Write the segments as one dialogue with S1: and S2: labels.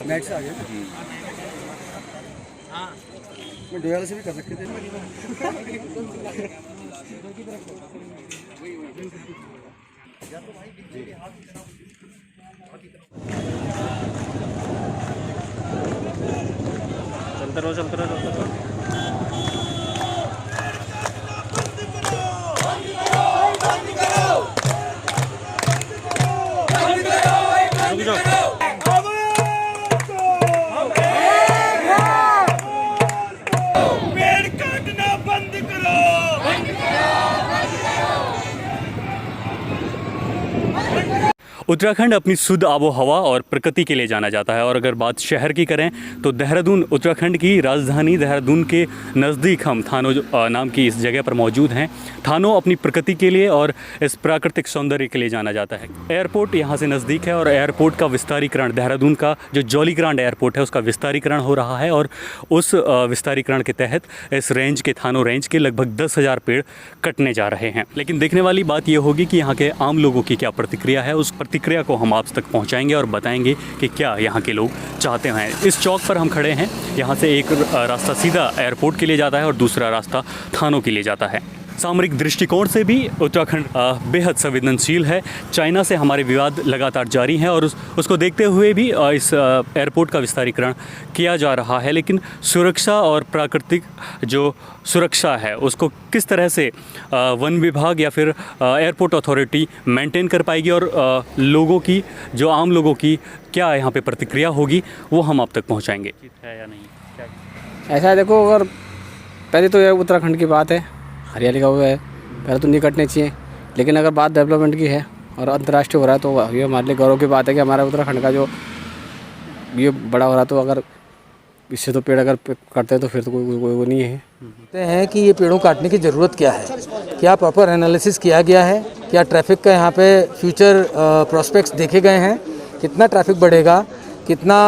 S1: Net से आ गया। मैं डोयाल से भी कर सकते थे।
S2: चलते रहो चलते रहो चलते रहो। उत्तराखंड अपनी शुद्ध आबो हवा और प्रकृति के लिए जाना जाता है। और अगर बात शहर की करें तो देहरादून उत्तराखंड की राजधानी देहरादून के नज़दीक हम थानो नाम की इस जगह पर मौजूद हैं। थानो अपनी प्रकृति के लिए और इस प्राकृतिक सौंदर्य के लिए जाना जाता है। एयरपोर्ट यहाँ से नज़दीक है और एयरपोर्ट का विस्तारीकरण, देहरादून का जो जौलीग्रांट एयरपोर्ट है उसका विस्तारीकरण हो रहा है। और उस विस्तारीकरण के तहत इस रेंज के, थानो रेंज के लगभग 10,000 पेड़ कटने जा रहे हैं। लेकिन देखने वाली बात यह होगी कि यहाँ के आम लोगों की क्या प्रतिक्रिया है। उस प्रतिक्रिया को हम आप तक पहुंचाएंगे और बताएंगे कि क्या यहाँ के लोग चाहते हैं। इस चौक पर हम खड़े हैं। यहाँ से एक रास्ता सीधा एयरपोर्ट के लिए जाता है और दूसरा रास्ता थानों के लिए जाता है। सामरिक दृष्टिकोण से भी उत्तराखंड बेहद संवेदनशील है। चाइना से हमारे विवाद लगातार जारी हैं और उसको देखते हुए भी इस एयरपोर्ट का विस्तारीकरण किया जा रहा है। लेकिन सुरक्षा और प्राकृतिक जो सुरक्षा है उसको किस तरह से वन विभाग या फिर एयरपोर्ट अथॉरिटी मेंटेन कर पाएगी और लोगों की, जो आम लोगों की क्या यहाँ पे प्रतिक्रिया होगी, वो हम आप तक पहुँचाएँगे। है या नहीं
S3: ऐसा है, देखो, अगर पहले तो ये उत्तराखंड की बात है, हरियाली का वो है, पहले तो नहीं कटने चाहिए। लेकिन अगर बात डेवलपमेंट की है और अंतर्राष्ट्रीय हो रहा है तो ये हमारे लिए गौरव की बात है कि हमारा उत्तराखंड का जो ये बड़ा हो रहा है। तो अगर इससे तो पेड़ अगर कटते हैं तो फिर तो कोई नहीं है।
S4: कहते हैं कि ये पेड़ों काटने की ज़रूरत क्या है, क्या प्रॉपर एनालिसिस किया गया है, क्या ट्रैफिक का यहाँ पे फ्यूचर प्रोस्पेक्ट्स देखे गए हैं, कितना ट्रैफिक बढ़ेगा, कितना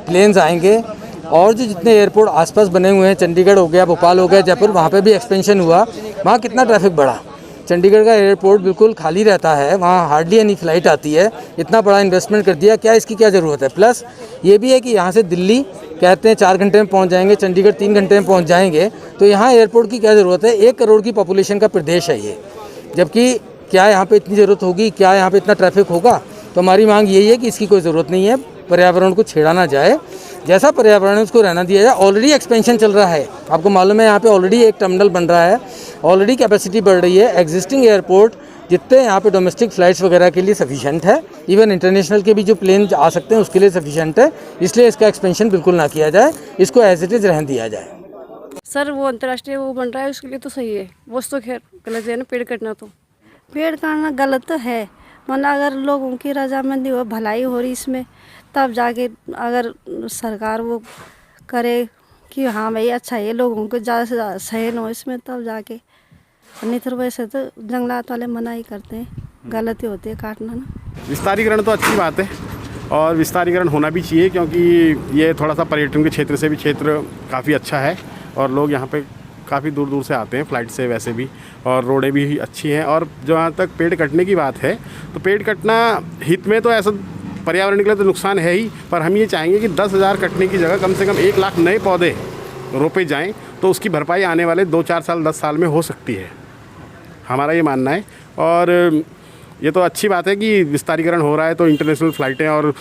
S4: प्लेन्स आएंगे, और जो जितने एयरपोर्ट आसपास बने हुए हैं, चंडीगढ़ हो गया, भोपाल हो गया, जयपुर, वहाँ पे भी एक्सपेंशन हुआ, वहाँ कितना ट्रैफिक बढ़ा। चंडीगढ़ का एयरपोर्ट बिल्कुल खाली रहता है, वहाँ हार्डली एनी फ्लाइट आती है। इतना बड़ा इन्वेस्टमेंट कर दिया, क्या इसकी क्या ज़रूरत है। प्लस ये भी है कि यहाँ से दिल्ली कहते हैं 4 घंटे में पहुँच जाएंगे, चंडीगढ़ 3 घंटे में पहुँच जाएंगे, तो यहाँ एयरपोर्ट की क्या ज़रूरत है। 1 करोड़ की पॉपुलेशन का प्रदेश है ये, जबकि क्या यहाँ पर इतनी ज़रूरत होगी, क्या यहाँ पर इतना ट्रैफिक होगा। तो हमारी मांग यही है कि इसकी कोई ज़रूरत नहीं है, पर्यावरण को छेड़ा ना जाए, जैसा पर्यावरण है उसको रहना दिया जाए। ऑलरेडी एक्सपेंशन चल रहा है, आपको मालूम है, यहाँ पे ऑलरेडी एक टर्मिनल बन रहा है, ऑलरेडी कैपेसिटी बढ़ रही है। एग्जिस्टिंग एयरपोर्ट जितने यहाँ पे डोमेस्टिक फ़्लाइट्स वगैरह के लिए सफिशेंट है, इवन इंटरनेशनल के भी जो प्लेन आ सकते हैं उसके लिए सफिशेंट है। इसलिए इसका एक्सपेंशन बिल्कुल ना किया जाए, इसको एज इट इज़ रहने दिया जाए।
S5: सर वो अंतर्राष्ट्रीय वो बन रहा है उसके लिए तो सही है, वो तो खैर गलत है ना। पेड़ काटना गलत तो है, मतलब अगर लोगों की रजामंदी हो, भलाई हो रही इसमें, तब जाके अगर सरकार वो करे कि हाँ भाई अच्छा है, लोगों को ज़्यादा से ज़्यादा सहन हो इसमें, तब जाके। नहीं तो वैसे तो जंगलात वाले मना ही करते हैं, गलती होती है काटना ना।
S6: विस्तारीकरण तो अच्छी बात है और विस्तारीकरण होना भी चाहिए, क्योंकि ये थोड़ा सा पर्यटन के क्षेत्र से भी क्षेत्र काफ़ी अच्छा है और लोग यहाँ पे काफ़ी दूर दूर से आते हैं फ्लाइट से वैसे भी, और रोडें भी अच्छी हैं। और जहाँ तक पेड़ कटने की बात है तो पेड़ कटना हित में तो ऐसा पर्यावरण के लिए तो नुकसान है ही, पर हम ये चाहेंगे कि 10,000 कटने की जगह कम से कम 1 लाख नए पौधे रोपे जाएं, तो उसकी भरपाई आने वाले 2-4 साल 10 साल में हो सकती है, हमारा ये मानना है। और ये तो अच्छी बात है कि विस्तारीकरण हो रहा है, तो इंटरनेशनल फ़्लाइटें, और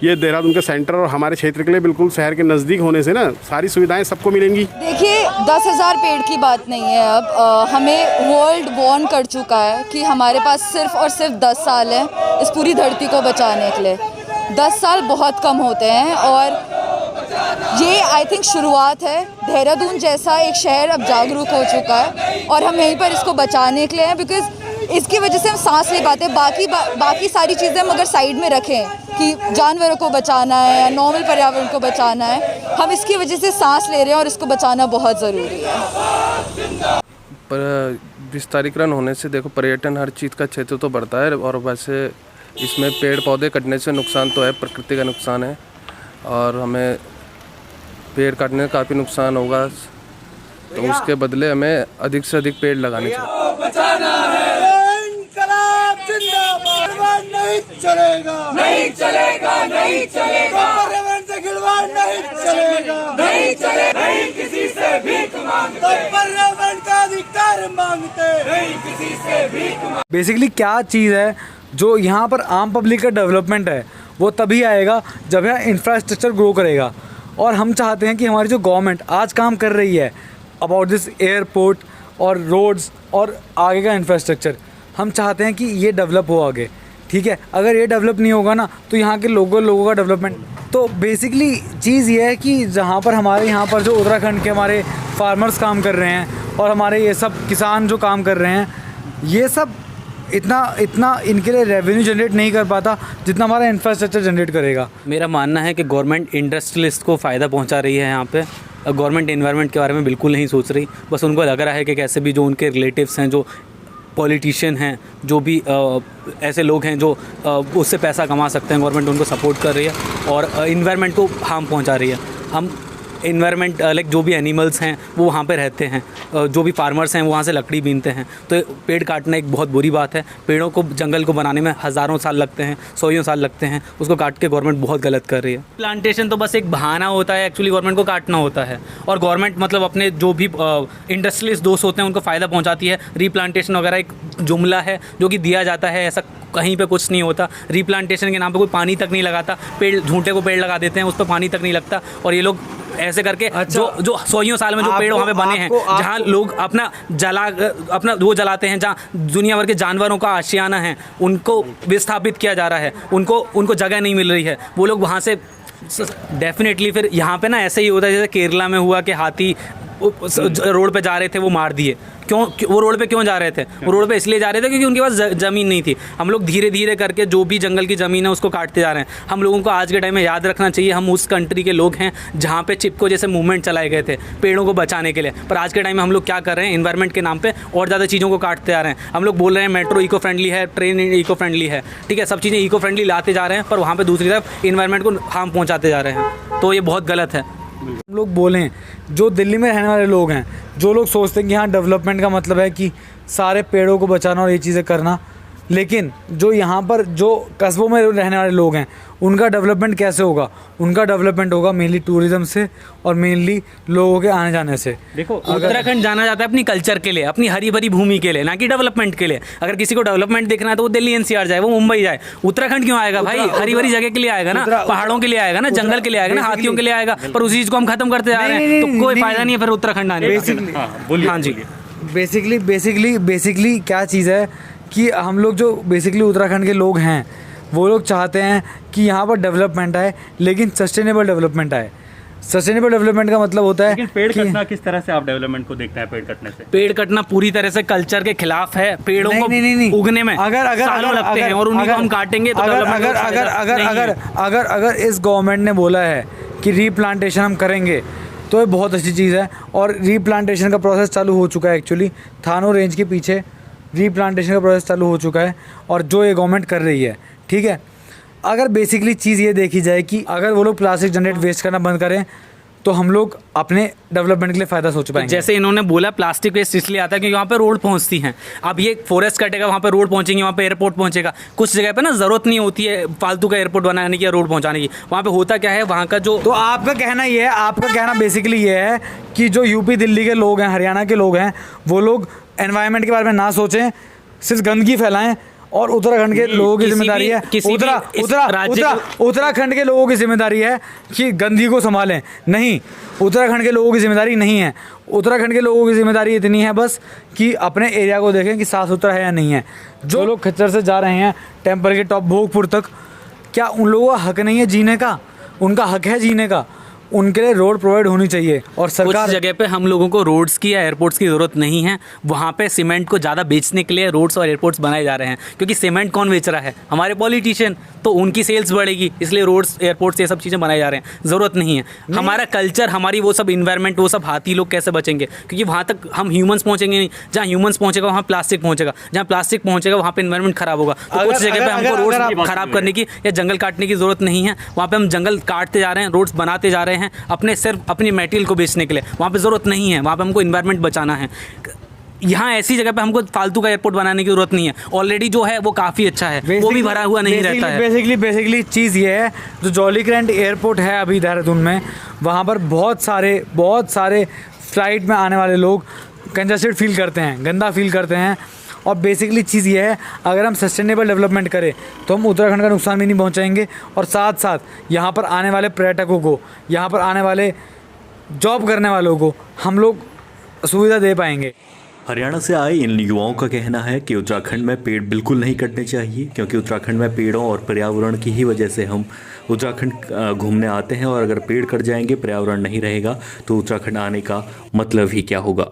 S6: ये देहरादून के सेंटर और हमारे क्षेत्र के लिए बिल्कुल शहर के नज़दीक होने से ना सारी सुविधाएं सबको मिलेंगी।
S7: देखिए 10,000 पेड़ की बात नहीं है, अब हमें वर्ल्ड वार्न कर चुका है कि हमारे पास सिर्फ और सिर्फ 10 साल है इस पूरी धरती को बचाने के लिए। 10 साल बहुत कम होते हैं और ये आई थिंक शुरुआत है। देहरादून जैसा एक शहर अब जागरूक हो चुका है और हम यहीं पर इसको बचाने के लिए हैं, बिकॉज़ इसकी वजह से हम सांस ले पाते हैं। बाकी सारी चीज़ें हम अगर साइड में रखें कि जानवरों को बचाना है या नॉर्मल पर्यावरण को बचाना है, हम इसकी वजह से सांस ले रहे हैं और इसको बचाना बहुत ज़रूरी है।
S8: पर विस्तारीकरण होने से देखो पर्यटन हर चीज़ का क्षेत्र तो बढ़ता है, और वैसे इसमें पेड़ पौधे कटने से नुकसान तो है, प्रकृति का नुकसान है, और हमें पेड़ काटने का काफ़ी नुकसान होगा, तो उसके बदले हमें अधिक से अधिक पेड़ लगाने चाहिए।
S1: नहीं चलेगा, नहीं चलेगा, नहीं चलेगा, पर्यावरण से खिलवाड़ नहीं चलेगा, नहीं चलेगा, नहीं किसी से भीख मांगते, पर्यावरण का अधिकार मांगते, नहीं किसी से भीख मांगते।
S9: बेसिकली क्या चीज़ है जो यहाँ पर आम पब्लिक का डेवलपमेंट है वो तभी आएगा जब यहाँ इंफ्रास्ट्रक्चर ग्रो करेगा। और हम चाहते हैं कि हमारी जो गवर्नमेंट आज काम कर रही है अबाउट दिस एयरपोर्ट और रोड्स और आगे का इंफ्रास्ट्रक्चर, हम चाहते हैं कि ये डेवलप हो आगे, ठीक है। अगर ये डेवलप नहीं होगा ना तो यहाँ के लोगों का डेवलपमेंट, तो बेसिकली चीज़ ये है कि जहाँ पर हमारे यहाँ पर जो उत्तराखंड के हमारे फार्मर्स काम कर रहे हैं और हमारे ये सब किसान जो काम कर रहे हैं, ये सब इतना इनके लिए रेवेन्यू जनरेट नहीं कर पाता जितना हमारा इंफ्रास्ट्रक्चर जनरेट करेगा।
S2: मेरा मानना है कि गवर्नमेंट इंडस्ट्रियलिस्ट को फ़ायदा पहुंचा रही है यहाँ पे। गवर्नमेंट एनवायरनमेंट के बारे में बिल्कुल नहीं सोच रही, बस उनको लग रहा है कि कैसे भी जो उनके रिलेटिव्स हैं, जो पॉलिटिशियन हैं, जो भी ऐसे लोग हैं जो उससे पैसा कमा सकते हैं, गवर्नमेंट उनको सपोर्ट कर रही है और इन्वायरमेंट को हार्म पहुँचा रही है। हम इन्वायरमेंट लाइक जो भी एनिमल्स हैं वो वहाँ पे रहते हैं, जो भी फार्मर्स हैं वो वहाँ से लकड़ी बीनते हैं, तो पेड़ काटना एक बहुत बुरी बात है। पेड़ों को, जंगल को बनाने में हज़ारों साल लगते हैं, 100 साल लगते हैं, उसको काट के गवर्नमेंट बहुत गलत कर रही है। प्लांटेशन तो बस एक बहाना होता है, एक्चुअली गवर्नमेंट को काटना होता है और गवर्नमेंट मतलब अपने जो भी इंडस्ट्रियलिस्ट दोस्त होते हैं उनको फ़ायदा पहुँचाती है। रीप्लांटेशन वगैरह एक जुमला है जो कि दिया जाता है, ऐसा कहीं पे कुछ नहीं होता। रीप्लांटेशन के नाम पे कोई पानी तक नहीं लगाता, पेड़ झूठे को पेड़ लगा देते हैं, उस पर पानी तक नहीं लगता और ये लोग ऐसे करके जो 100 साल में जो पेड़ वहाँ पे बने हैं, जहाँ लोग अपना वो जलाते हैं, जहाँ दुनिया भर के जानवरों का आशियाना है, उनको विस्थापित किया जा रहा है, उनको जगह नहीं मिल रही है, वो लोग वहाँ से डेफिनेटली फिर यहाँ पे ना ऐसे ही होता है जैसे केरला में हुआ कि हाथी रोड पे जा रहे थे, वो मार दिए। क्यों वो रोड पे क्यों जा रहे थे? वो रोड पे इसलिए जा रहे थे क्योंकि उनके पास ज़मीन नहीं थी। हम लोग धीरे धीरे करके जो भी जंगल की ज़मीन है उसको काटते जा रहे हैं। हम लोगों को आज के टाइम में याद रखना चाहिए, हम उस कंट्री के लोग हैं जहाँ पे चिपको जैसे मूवमेंट चलाए गए थे पेड़ों को बचाने के लिए, पर आज के टाइम में हम लोग क्या कर रहे हैं, इन्वायरमेंट के नाम पर और ज़्यादा चीज़ों को काटते जा रहे हैं। हम लोग बोल रहे हैं मेट्रो इको फ्रेंडली है, ट्रेन इको फ्रेंडली है, ठीक है, सब चीज़ें इको फ्रेंडली लाते जा रहे हैं, पर वहाँ पर दूसरी तरफ इन्वायरमेंट को हार्म पहुँचाते जा रहे हैं, तो ये बहुत गलत है।
S9: हम लोग बोलें, जो दिल्ली में रहने वाले लोग हैं, जो लोग सोचते हैं कि हाँ डेवलपमेंट का मतलब है कि सारे पेड़ों को बचाना और ये चीज़ें करना, लेकिन जो यहाँ पर जो कस्बों में रहने वाले लोग हैं उनका डेवलपमेंट कैसे होगा? उनका डेवलपमेंट होगा मेनली टूरिज़्म से और मेनली लोगों के आने जाने से।
S2: देखो उत्तराखंड जाना जाता है अपनी कल्चर के लिए, अपनी हरी भरी भूमि के लिए, ना कि डेवलपमेंट के लिए। अगर किसी को डेवलपमेंट देखना है तो वो दिल्ली एनसीआर जाए, वो मुंबई जाए। उत्तराखंड क्यों आएगा भाई? हरी भरी जगह के लिए आएगा ना, पहाड़ों के लिए आएगा ना, जंगल के लिए आएगा ना, हाथियों के लिए आएगा, पर उसी चीज़ को हम खत्म करते जा रहे हैं, तो कोई फायदा नहीं है फिर उत्तराखंड आने का। हाँ जी,
S9: बेसिकली क्या चीज़ है कि हम लोग जो बेसिकली उत्तराखंड के लोग हैं वो लोग चाहते हैं कि यहाँ पर डेवलपमेंट आए, लेकिन सस्टेनेबल डेवलपमेंट आए। सस्टेनेबल डेवलपमेंट का मतलब होता है,
S2: लेकिन पेड़ कटना किस तरह से आप डेवलपमेंट को देखते हैं? पेड़ कटने से, पेड़ कटना पूरी तरह से कल्चर के खिलाफ है। पेड़ों को उगने में सालों लगते हैं और उन्हीं को हम काटेंगे तो
S9: अगर इस गवर्नमेंट ने बोला है कि रीप्लांटेशन हम करेंगे तो ये बहुत अच्छी चीज़ है और रीप्लांटेशन का प्रोसेस चालू हो चुका है। एक्चुअली थानो रेंज के पीछे रीप्लांटेशन का प्रोसेस चालू हो चुका है और जो ये गवर्नमेंट कर रही है, ठीक है। अगर बेसिकली चीज़ ये देखी जाए कि अगर वो लोग प्लास्टिक जनरेट वेस्ट करना बंद करें तो हम लोग अपने डेवलपमेंट के लिए फ़ायदा सोच पाएंगे।
S2: जैसे इन्होंने बोला प्लास्टिक वेस्ट इसलिए आता है क्योंकि वहाँ पे रोड पहुँचती हैं। अब ये फॉरेस्ट कटेगा, वहाँ पे रोड पहुँचेंगे, वहाँ पे एयरपोर्ट पहुँचेगा। कुछ जगह पे ना ज़रूरत नहीं होती है फालतू का एयरपोर्ट बनाने की या रोड पहुँचाने की। वहाँ पे होता क्या है, वहाँ का जो,
S9: तो आपका कहना ये है, आपका कहना बेसिकली ये है कि जो यूपी दिल्ली के लोग हैं, हरियाणा के लोग हैं, वो लोग एनवायरनमेंट के बारे में ना सोचें, सिर्फ गंदगी फैलाएं और उत्तराखंड के लोगों की जिम्मेदारी है, उत्तराखंड के लोगों की जिम्मेदारी है कि गंदगी को संभालें। नहीं, उत्तराखंड के लोगों की जिम्मेदारी नहीं है। उत्तराखंड के लोगों की जिम्मेदारी इतनी है बस कि अपने एरिया को देखें कि साफ़ सुथरा है या नहीं है। जो लोग खच्चर से जा रहे हैं टेम्पल के टॉप भोगपुर तक, क्या उन लोगों का हक नहीं है जीने का? उनका हक है जीने का। उनके लिए रोड प्रोवाइड होनी चाहिए और सरकार,
S2: कुछ जगह पे हम लोगों को रोड्स की या एयरपोर्ट्स की ज़रूरत नहीं है। वहाँ पे सीमेंट को ज़्यादा बेचने के लिए रोड्स और एयरपोर्ट्स बनाए जा रहे हैं, क्योंकि सीमेंट कौन बेच रहा है? हमारे पॉलिटिशियन, तो उनकी सेल्स बढ़ेगी, इसलिए रोड्स, एयरपोर्ट्स, ये सब चीज़ें बनाए जा रहे हैं। ज़रूरत नहीं है। हमारा कल्चर, हमारी वो सब इन्वायरमेंट, वो सब हाथी लोग कैसे बचेंगे? क्योंकि वहाँ तक हम ह्यूमन्स पहुँचेंगे नहीं। जहाँ ह्यूमन्स पहुँचेगा वहाँ प्लास्टिक पहुँचेगा, जहाँ प्लास्टिक पहुँचेगा वहाँ पे इन्वायरमेंट खराब होगा। तो कुछ जगह पे हमको रोड्स खराब करने की या जंगल काटने की ज़रूरत नहीं है। वहाँ पे हम जंगल काटते जा रहे हैं, रोड्स बनाते जा रहे हैं अपने सिर्फ अपनी मटेरियल को बेचने के लिए। वहाँ पे ज़रूरत नहीं है, वहाँ पे हमको इन्वायरमेंट बचाना है।
S10: यहाँ ऐसी जगह पे हमको फालतू का एयरपोर्ट बनाने की जरूरत नहीं है, ऑलरेडी जो है वो काफ़ी अच्छा है, वो भी भरा हुआ नहीं रहता है।
S9: बेसिकली चीज़ ये है, जो जॉलीग्रैंट एयरपोर्ट है अभी देहरादून में, वहाँ पर बहुत सारे फ्लाइट में आने वाले लोग कंजस्टेड फील करते हैं, गंदा फील करते हैं। और बेसिकली चीज़ ये है, अगर हम सस्टेनेबल डेवलपमेंट करें तो हम उत्तराखंड का नुकसान भी नहीं पहुंचाएंगे, और साथ साथ यहाँ पर आने वाले पर्यटकों को, यहाँ पर आने वाले जॉब करने वालों को हम लोग सुविधा दे पाएंगे।
S2: हरियाणा से आए इन युवाओं का कहना है कि उत्तराखंड में पेड़ बिल्कुल नहीं कटने चाहिए, क्योंकि उत्तराखंड में पेड़ों और पर्यावरण की ही वजह से हम उत्तराखंड घूमने आते हैं, और अगर पेड़ कट जाएंगे, पर्यावरण नहीं रहेगा, तो उत्तराखंड आने का मतलब ही क्या होगा।